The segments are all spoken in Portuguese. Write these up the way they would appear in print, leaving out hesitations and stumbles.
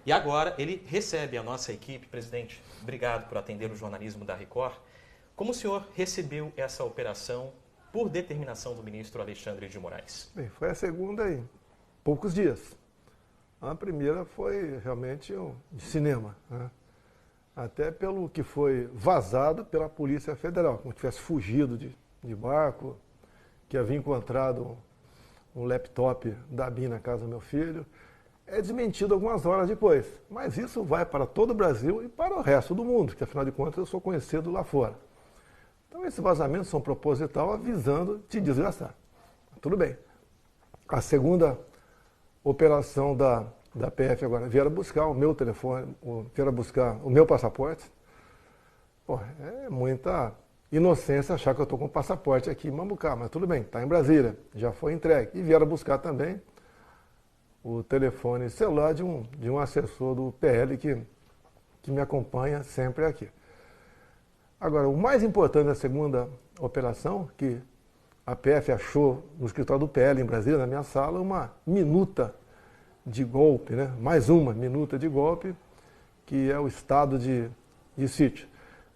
E agora ele recebe a nossa equipe. Presidente, obrigado por atender o jornalismo da Record. Como o senhor recebeu essa operação por determinação do ministro Alexandre de Moraes? Bem, foi a segunda em poucos dias. A primeira foi realmente de cinema, né? Até pelo que foi vazado pela Polícia Federal, como se tivesse fugido de barco, que havia encontrado um laptop da BIM na casa do meu filho. É desmentido algumas horas depois, mas isso vai para todo o Brasil e para o resto do mundo, que afinal de contas eu sou conhecido lá fora. Então esses vazamentos são proposital avisando te desgastar. Tudo bem. A segunda operação da PF agora vieram buscar o meu telefone, vieram buscar o meu passaporte. Pô, é muita inocência achar que eu estou com o passaporte aqui em Mambucá, mas tudo bem, está em Brasília, já foi entregue. E vieram buscar também o telefone celular de um assessor do PL que me acompanha sempre aqui. Agora, o mais importante da segunda operação, que a PF achou no escritório do PL em Brasília, na minha sala, uma minuta de golpe, né? Mais uma minuta de golpe, que é o estado de sítio.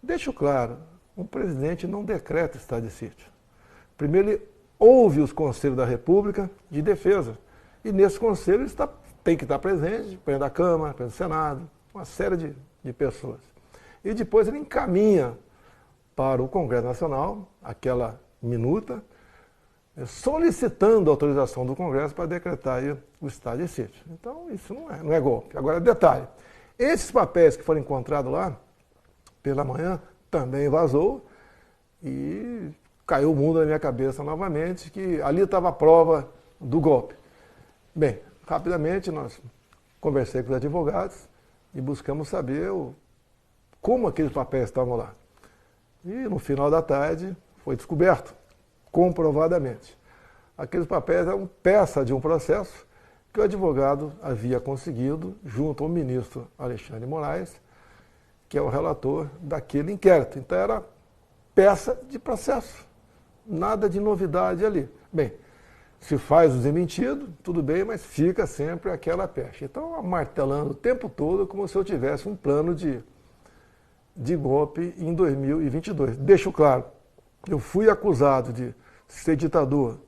Deixo claro, um presidente não decreta estado de sítio. Primeiro ele ouve os conselhos da República de defesa. E nesse conselho ele tem que estar presente, presidente da Câmara, presidente do Senado, uma série de pessoas. E depois ele encaminha para o Congresso Nacional aquela minuta, solicitando a autorização do Congresso para decretar aí o estado de sítio. Então isso não é golpe. Agora, detalhe, esses papéis que foram encontrados lá, pela manhã, também vazou e caiu o mundo na minha cabeça novamente, que ali estava a prova do golpe. Bem, rapidamente nós conversei com os advogados e buscamos saber como aqueles papéis estavam lá. E no final da tarde foi descoberto, comprovadamente. Aqueles papéis eram peça de um processo que o advogado havia conseguido junto ao ministro Alexandre de Moraes, que é o relator daquele inquérito. Então era peça de processo, nada de novidade ali. Bem, se faz o desmentido, tudo bem, mas fica sempre aquela pecha. Então, martelando o tempo todo como se eu tivesse um plano de golpe em 2022. Deixo claro, eu fui acusado de ser ditador,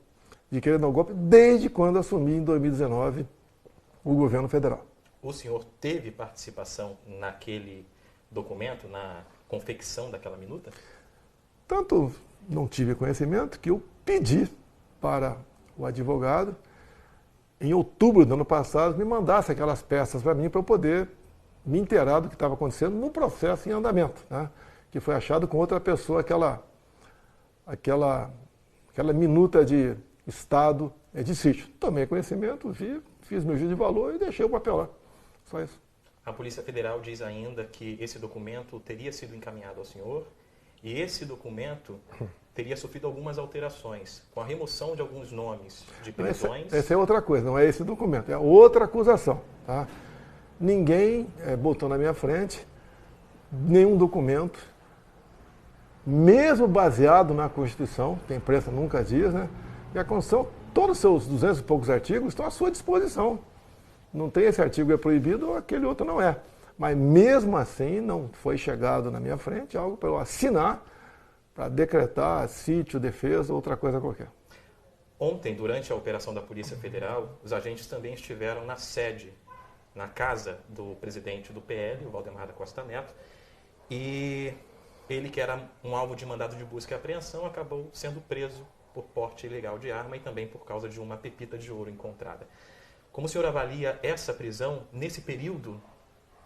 de querer dar um golpe, desde quando assumi em 2019 o governo federal. O senhor teve participação naquele documento, na confecção daquela minuta? Tanto não tive conhecimento que eu pedi para o advogado, em outubro do ano passado, me mandasse aquelas peças para mim, para eu poder me inteirar do que estava acontecendo no processo em andamento, né? Que foi achado com outra pessoa, aquela minuta de estado de sítio. Tomei conhecimento, vi, fiz meu juízo de valor e deixei o papel lá. Só isso. A Polícia Federal diz ainda que esse documento teria sido encaminhado ao senhor e esse documento teria sofrido algumas alterações, com a remoção de alguns nomes de prisões. Essa é outra coisa, não é esse documento, é outra acusação. Tá? Ninguém botou na minha frente nenhum documento, mesmo baseado na Constituição, que a imprensa nunca diz, né? E a Constituição, todos os seus 200 e poucos artigos estão à sua disposição. Não tem esse artigo é proibido ou aquele outro não é. Mas mesmo assim não foi chegado na minha frente algo para eu assinar para decretar sítio, defesa, outra coisa qualquer. Ontem, durante a operação da Polícia Federal, os agentes também estiveram na sede, na casa do presidente do PL, o Valdemar da Costa Neto, e ele, que era um alvo de mandado de busca e apreensão, acabou sendo preso por porte ilegal de arma e também por causa de uma pepita de ouro encontrada. Como o senhor avalia essa prisão nesse período,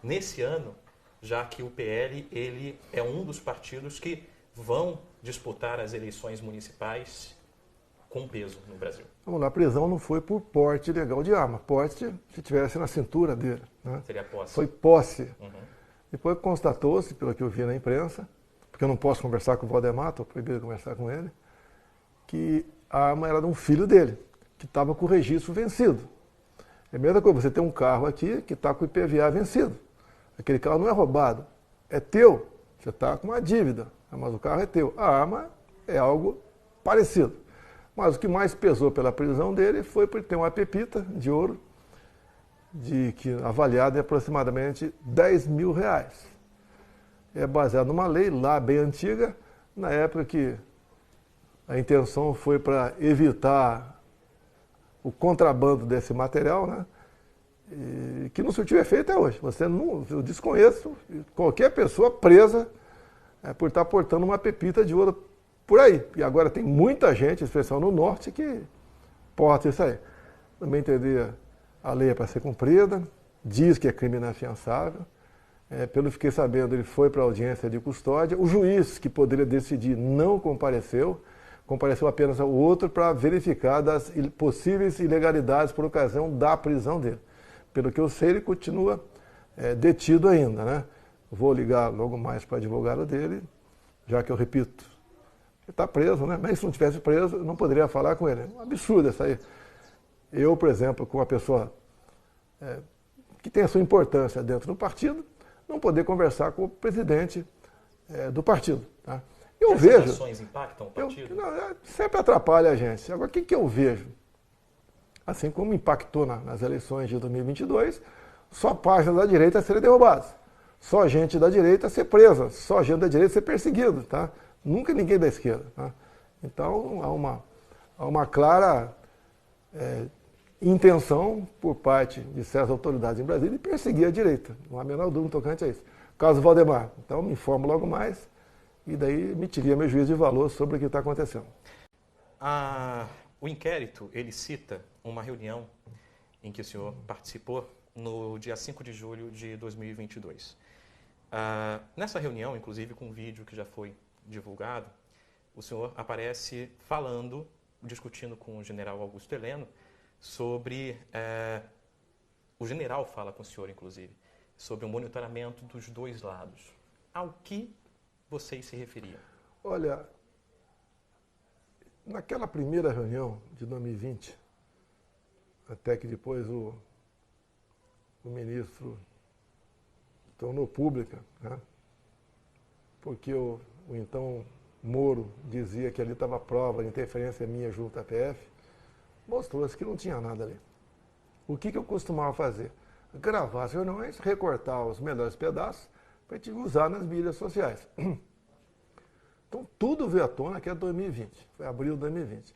nesse ano, já que o PL ele é um dos partidos que vão disputar as eleições municipais com peso no Brasil? Vamos lá, a prisão não foi por porte ilegal de arma. Porte, se tivesse na cintura dele. Né? Seria posse. Foi posse. Uhum. Depois constatou-se, pelo que eu vi na imprensa, porque eu não posso conversar com o Valdemar, estou proibido de conversar com ele, que a arma era de um filho dele, que estava com o registro vencido. É a mesma coisa, você tem um carro aqui que está com o IPVA vencido. Aquele carro não é roubado, é teu. Você está com uma dívida, mas o carro é teu. A arma é algo parecido. Mas o que mais pesou pela prisão dele foi por ter uma pepita de ouro avaliado em aproximadamente R$ 10.000. É baseado numa lei lá bem antiga, na época que a intenção foi para evitar o contrabando desse material, né? E que não surtiu efeito até hoje. Eu desconheço qualquer pessoa presa por estar portando uma pepita de ouro por aí. E agora tem muita gente, especialmente no norte, que porta isso aí. Também entender, a lei é para ser cumprida, diz que é crime inafiançável. Pelo que fiquei sabendo, ele foi para a audiência de custódia. O juiz que poderia decidir não compareceu apenas ao outro para verificar das possíveis ilegalidades por ocasião da prisão dele. Pelo que eu sei, ele continua detido ainda, né? Vou ligar logo mais para o advogado dele, já que eu repito, ele está preso, né? Mas se não tivesse preso, eu não poderia falar com ele. É um absurdo isso aí. Eu, por exemplo, com uma pessoa que tem a sua importância dentro do partido, não poder conversar com o presidente do partido. Tá? Essas ações impactam o partido? Sempre atrapalha a gente. Agora, o que eu vejo? Assim como impactou nas eleições de 2022, só páginas da direita serem derrubadas, só gente da direita ser presa, só gente da direita ser perseguido, tá? Nunca ninguém da esquerda. Tá? Então, há uma clara intenção por parte de certas autoridades em Brasília de perseguir a direita. Não há a menor dúvida tocante a isso. Caso Valdemar. Então, me informo logo mais e daí emitiria meu juízo de valor sobre o que está acontecendo. O inquérito, ele cita uma reunião em que o senhor participou no dia 5 de julho de 2022. Nessa reunião, inclusive com um vídeo que já foi divulgado, o senhor aparece discutindo com o general Augusto Heleno sobre, o general fala com o senhor, inclusive, sobre o monitoramento dos dois lados. Ao que vocês se referiam? Olha, naquela primeira reunião de 2020, até que depois o ministro tornou pública, né? Porque o então Moro dizia que ali estava prova de interferência minha junto à PF, mostrou-se que não tinha nada ali. O que eu costumava fazer? Gravar as reuniões, recortar os melhores pedaços para a gente usar nas mídias sociais. Então tudo veio à tona que é 2020, foi abril de 2020.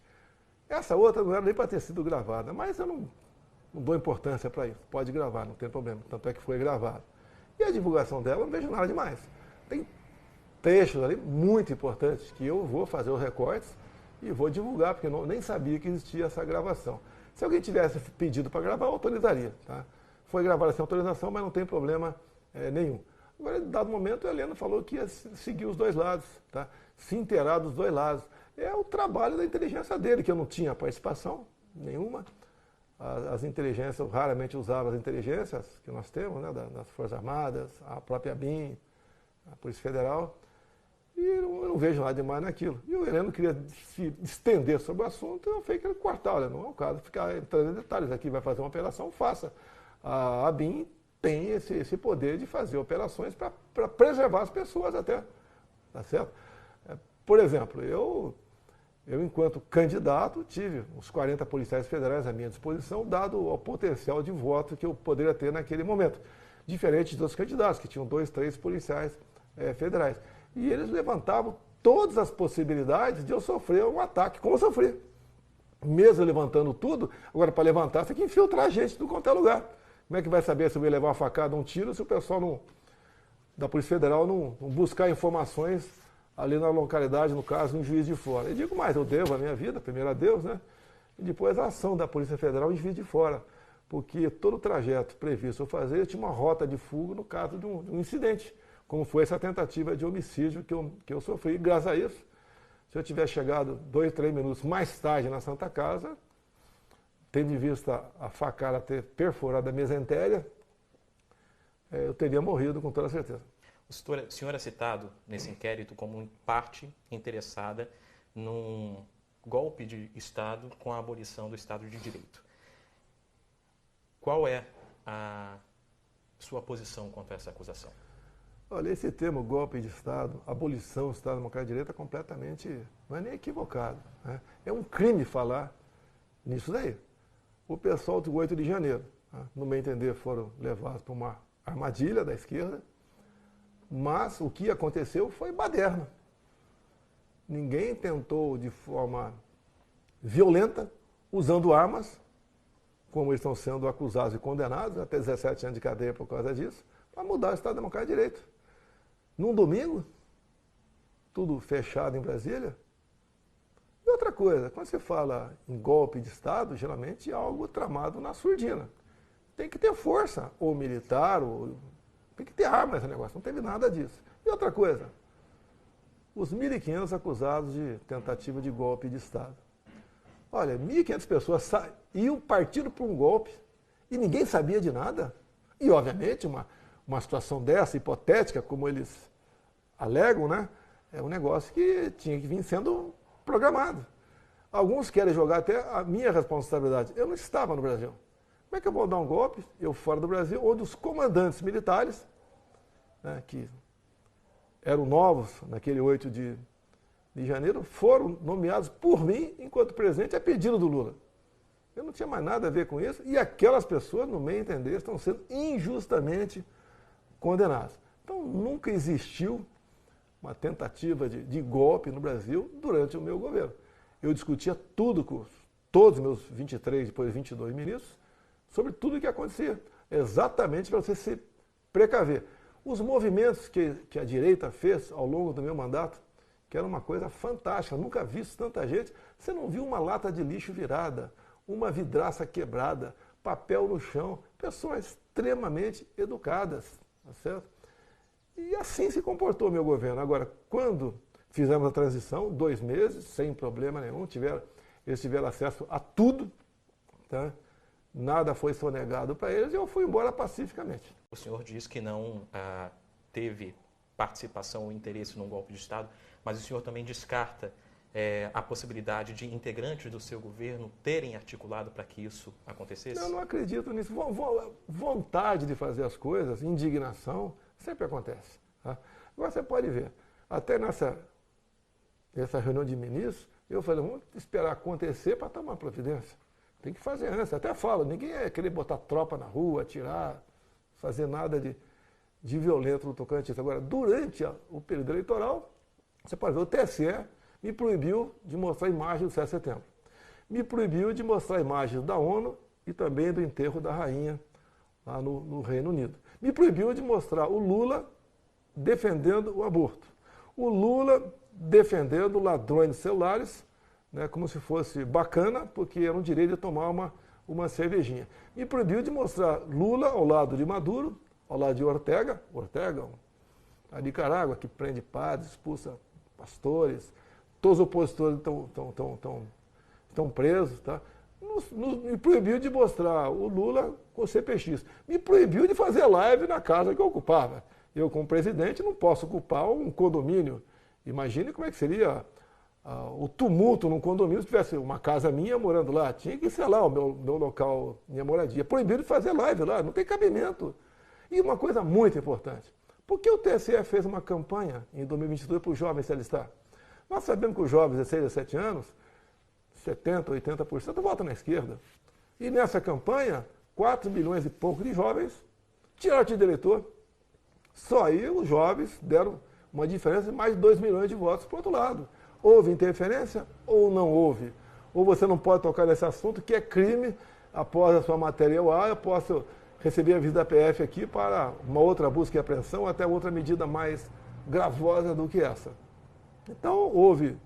Essa outra não era nem para ter sido gravada, mas eu não dou importância para isso. Pode gravar, não tem problema, tanto é que foi gravado. E a divulgação dela, não vejo nada demais. Tem trechos ali muito importantes que eu vou fazer os recortes e vou divulgar, porque eu nem sabia que existia essa gravação. Se alguém tivesse pedido para gravar, eu autorizaria. Tá? Foi gravada sem autorização, mas não tem problema nenhum. Agora, em dado momento, o Heleno falou que ia seguir os dois lados, tá? Se inteirar dos dois lados. É o trabalho da inteligência dele, que eu não tinha participação nenhuma. As inteligências, eu raramente usava as inteligências que nós temos, né, das Forças Armadas, a própria BIM, a Polícia Federal, e eu não vejo nada demais naquilo. E o Heleno queria se estender sobre o assunto, eu falei que ele cortar, olha, não é o caso, ficar entrando em detalhes aqui, vai fazer uma operação, faça. A BIM tem esse poder de fazer operações para preservar as pessoas até, tá certo? Por exemplo, eu, enquanto candidato, tive uns 40 policiais federais à minha disposição, dado o potencial de voto que eu poderia ter naquele momento. Diferente dos candidatos, que tinham 2, 3 policiais federais. E eles levantavam todas as possibilidades de eu sofrer um ataque, como eu sofri. Mesmo levantando tudo, agora para levantar, você tem que infiltrar a gente do qualquer lugar. Como é que vai saber se eu ia levar uma facada, um tiro, se o pessoal da Polícia Federal não buscar informações ali na localidade, no caso, em Juiz de Fora. E digo mais, eu devo a minha vida, primeiro a Deus, né? E depois a ação da Polícia Federal em Juiz de Fora. Porque todo o trajeto previsto eu fazer, eu tinha uma rota de fuga no caso de um incidente, como foi essa tentativa de homicídio que eu sofri. E graças a isso, se eu tivesse chegado 2, 3 minutos mais tarde na Santa Casa, tendo em vista a facada ter perfurado a mesentéria, eu teria morrido com toda certeza. O senhor é citado nesse inquérito como parte interessada num golpe de Estado com a abolição do Estado de Direito. Qual é a sua posição quanto a essa acusação? Olha, esse termo golpe de Estado, abolição do Estado Democrático de Direito é completamente, não é nem equivocado. Né? É um crime falar nisso daí. O pessoal do 8 de janeiro, no meu entender, foram levados para uma armadilha da esquerda, mas o que aconteceu foi baderno. Ninguém tentou de forma violenta, usando armas, como eles estão sendo acusados e condenados, até 17 anos de cadeia por causa disso, para mudar o Estado Democrático de Direito. Num domingo, tudo fechado em Brasília. E outra coisa, quando você fala em golpe de Estado, geralmente é algo tramado na surdina. Tem que ter força, ou militar, ou tem que ter arma esse negócio, não teve nada disso. E outra coisa, os 1.500 acusados de tentativa de golpe de Estado. Olha, 1.500 pessoas iam partindo por um golpe e ninguém sabia de nada. E, obviamente, uma situação dessa, hipotética, como eles alegam, né, é um negócio que tinha que vir sendo programado. Alguns querem jogar até a minha responsabilidade. Eu não estava no Brasil. Como é que eu vou dar um golpe, eu fora do Brasil, onde os comandantes militares, né, que eram novos naquele 8 de janeiro, foram nomeados por mim, enquanto presidente, a pedido do Lula. Eu não tinha mais nada a ver com isso, e aquelas pessoas, no meu entender, estão sendo injustamente condenadas. Então, nunca existiu uma tentativa de golpe no Brasil durante o meu governo. Eu discutia tudo com todos os meus 23, depois 22 ministros, sobre tudo o que acontecia, exatamente para você se precaver. Os movimentos que a direita fez ao longo do meu mandato, que era uma coisa fantástica, nunca vi tanta gente, você não viu uma lata de lixo virada, uma vidraça quebrada, papel no chão, pessoas extremamente educadas, tá certo? E assim se comportou o meu governo. Agora, quando fizemos a transição, 2 meses, sem problema nenhum, eles tiveram acesso a tudo, tá? Nada foi sonegado para eles e eu fui embora pacificamente. O senhor diz que não teve participação ou interesse num golpe de Estado, mas o senhor também descarta a possibilidade de integrantes do seu governo terem articulado para que isso acontecesse? Eu não acredito nisso. Vontade de fazer as coisas, indignação, sempre acontece. Tá? Agora você pode ver, até nessa reunião de ministros, eu falei, vamos esperar acontecer para tomar providência. Tem que fazer antes, até falo, ninguém é querer botar tropa na rua, atirar, fazer nada de violento no tocante. Agora, durante o período eleitoral, você pode ver, o TSE me proibiu de mostrar imagens do 7 de setembro. Me proibiu de mostrar imagens da ONU e também do enterro da rainha lá no Reino Unido. Me proibiu de mostrar o Lula defendendo o aborto. O Lula defendendo ladrões de celulares, né, como se fosse bacana, porque era um direito de tomar uma cervejinha. Me proibiu de mostrar Lula ao lado de Maduro, ao lado de Ortega, a Nicarágua, que prende padres, expulsa pastores, todos os opositores estão presos. Tá? Me proibiu de mostrar o Lula com o CPX. Me proibiu de fazer live na casa que eu ocupava. Eu, como presidente, não posso ocupar um condomínio. Imagine como é que seria o tumulto num condomínio se tivesse uma casa minha morando lá. Tinha que ser lá o meu local, minha moradia. Proibido de fazer live lá, não tem cabimento. E uma coisa muito importante, por que o TSE fez uma campanha em 2022 para os jovens se alistar? Nós sabemos que os jovens de 16 a 17 anos, 70%, 80% votam na esquerda. E nessa campanha, 4 milhões e pouco de jovens tiraram de eleitor. Só aí os jovens deram uma diferença de mais de 2 milhões de votos para o outro lado. Houve interferência ou não houve? Ou você não pode tocar nesse assunto, que é crime, após a sua matéria eu posso receber a visita da PF aqui para uma outra busca e apreensão, até outra medida mais gravosa do que essa. Então, houve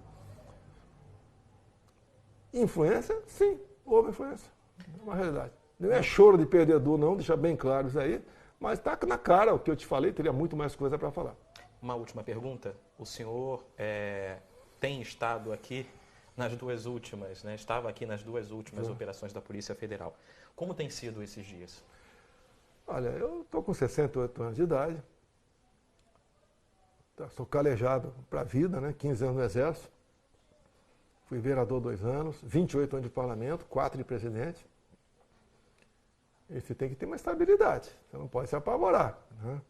influência? Sim, houve influência. É uma realidade. Não é choro de perdedor, não, deixar bem claro isso aí, mas está na cara o que eu te falei, teria muito mais coisa para falar. Uma última pergunta. O senhor tem estado aqui nas 2 últimas, né? Estava aqui nas 2 últimas operações da Polícia Federal. Como tem sido esses dias? Olha, eu estou com 68 anos de idade, sou calejado para a vida, né? 15 anos no Exército, fui vereador 2 anos, 28 anos de parlamento, 4 de presidente. E você tem que ter uma estabilidade, você não pode se apavorar. Né?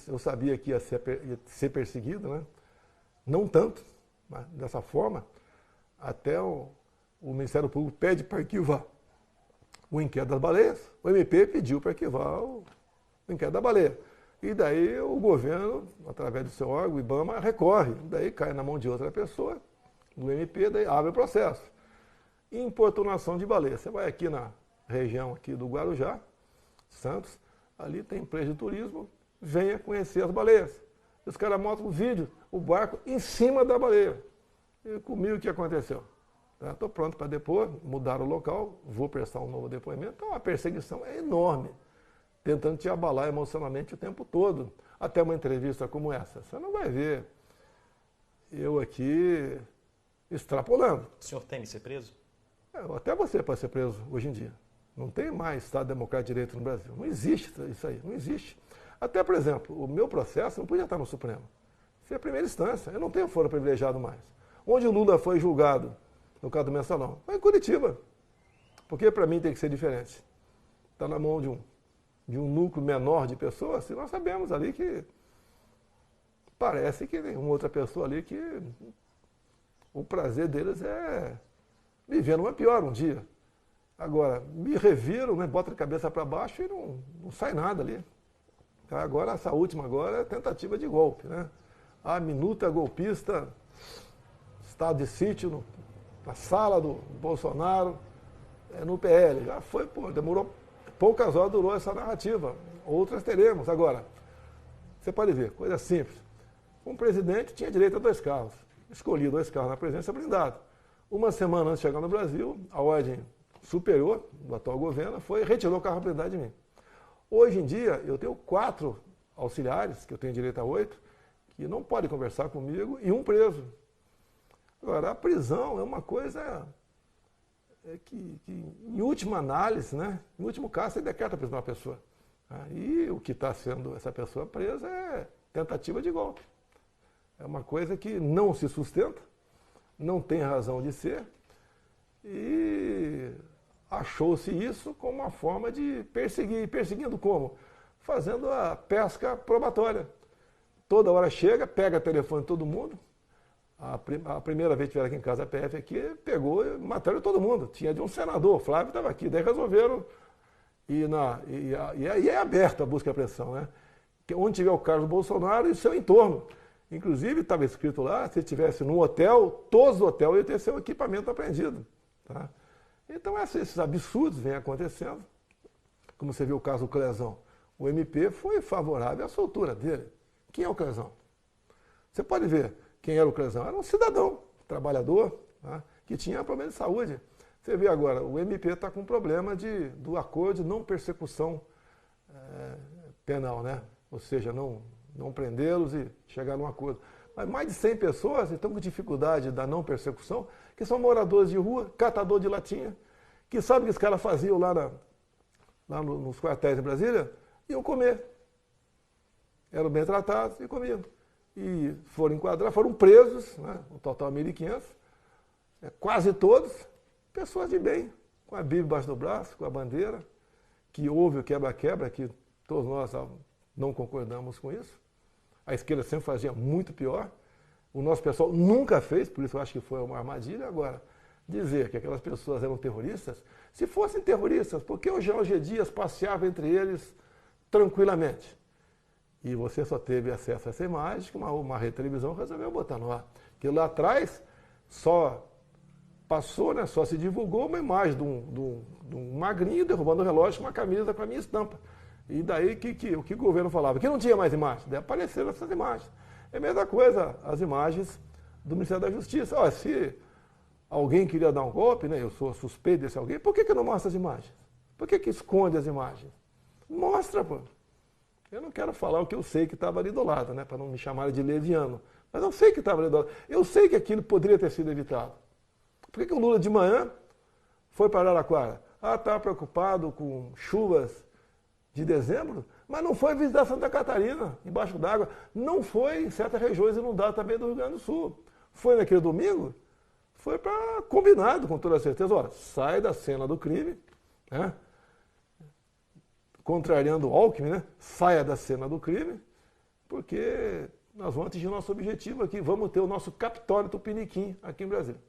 Eu sabia que ia ser perseguido, né? Não tanto, mas dessa forma, até o Ministério Público pede para arquivar o inquérito das baleias, o MP pediu para arquivar o inquérito da baleia. E daí o governo, através do seu órgão, o IBAMA, recorre. Daí cai na mão de outra pessoa, do MP, daí abre o processo. Importunação de baleia. Você vai aqui na região aqui do Guarujá, Santos, ali tem empresa de turismo, venha conhecer as baleias. Os caras mostram um vídeo, o barco em cima da baleia. E comigo o que aconteceu? Estou pronto para depor, mudar o local, vou prestar um novo depoimento. Então a perseguição é enorme, tentando te abalar emocionalmente o tempo todo. Até uma entrevista como essa. Você não vai ver eu aqui extrapolando. O senhor teme ser preso? Até você pode ser preso hoje em dia. Não tem mais Estado Democrático de Direito no Brasil. Não existe isso aí, não existe. Até, por exemplo, o meu processo não podia estar no Supremo. Isso é a primeira instância. Eu não tenho foro privilegiado mais. Onde o Lula foi julgado, no caso do Mensalão, foi em Curitiba. Porque para mim tem que ser diferente. Está na mão de um núcleo menor de pessoas, e nós sabemos ali que parece que tem uma outra pessoa ali que o prazer deles é viver numa pior um dia. Agora, me reviram, né, bota a cabeça para baixo e não sai nada ali. Agora, essa última agora é tentativa de golpe, né? A minuta golpista, estado de sítio na sala do Bolsonaro, no PL. Já foi, demorou poucas horas, durou essa narrativa. Outras teremos. Agora, você pode ver, coisa simples. Um presidente tinha direito a 2 carros. Escolhi 2 carros na presidência blindada. Uma semana antes de chegar no Brasil, a ordem superior do atual governo retirou o carro blindado de mim. Hoje em dia, eu tenho 4 auxiliares, que eu tenho direito a 8, que não podem conversar comigo, e um preso. Agora, a prisão é uma coisa que em última análise, né, em último caso, você decreta a prisão da pessoa. E o que está sendo essa pessoa presa é tentativa de golpe. É uma coisa que não se sustenta, não tem razão de ser, e achou-se isso como uma forma de perseguir. Perseguindo como? Fazendo a pesca probatória. Toda hora chega, pega o telefone de todo mundo. A primeira vez que tiveram aqui em casa a PF aqui, pegou e mataram todo mundo. Tinha de um senador, o Flávio estava aqui. Daí resolveram e é aberta a busca e apreensão, né? Onde tiver o Carlos Bolsonaro e seu entorno. Inclusive, estava escrito lá, se estivesse num hotel, todos do hotel iam ter seu equipamento apreendido. Tá? Então, esses absurdos vêm acontecendo. Como você viu o caso do Clezão. O MP foi favorável à soltura dele. Quem é o Clezão? Você pode ver quem era o Clezão. Era um cidadão, trabalhador, tá? Que tinha problema de saúde. Você vê agora, o MP está com problema do acordo de não persecução penal, né? Ou seja, não prendê-los e chegar num acordo. Mas mais de 100 pessoas estão com dificuldade da não persecução, que são moradores de rua, catador de latinha, que sabe que os caras faziam lá nos quartéis em Brasília, iam comer. Eram bem tratados e comiam. E foram enquadrados, foram presos, né? Um total 1.500, quase todos, pessoas de bem, com a Bíblia embaixo do braço, com a bandeira, que houve o quebra-quebra, que todos nós não concordamos com isso. A esquerda sempre fazia muito pior. O nosso pessoal nunca fez, por isso eu acho que foi uma armadilha. Agora, dizer que aquelas pessoas eram terroristas, se fossem terroristas, por que o Jean G. Dias passeava entre eles tranquilamente? E você só teve acesso a essa imagem que uma rede de televisão resolveu botar no ar. Porque lá atrás só passou, né, só se divulgou uma imagem de um magrinho derrubando o relógio com uma camisa com a minha estampa. E daí o que o governo falava? Que não tinha mais imagens. Daí apareceram essas imagens. É a mesma coisa as imagens do Ministério da Justiça. Olha, se alguém queria dar um golpe, né, eu sou suspeito desse alguém, por que não mostra as imagens? Por que esconde as imagens? Mostra, pô. Eu não quero falar o que eu sei que estava ali do lado, né, para não me chamarem de leviano. Mas eu sei que estava ali do lado. Eu sei que aquilo poderia ter sido evitado. Por que o Lula de manhã foi para Araraquara? Estava preocupado com chuvas de dezembro, mas não foi visitar Santa Catarina, embaixo d'água. Não foi em certas regiões inundadas também do Rio Grande do Sul. Foi naquele domingo, foi para combinado, com toda certeza. Olha, sai da cena do crime, né? Contrariando o Alckmin, né? Saia da cena do crime, porque nós vamos atingir o nosso objetivo aqui. Vamos ter o nosso Capitólio Tupiniquim aqui em Brasília.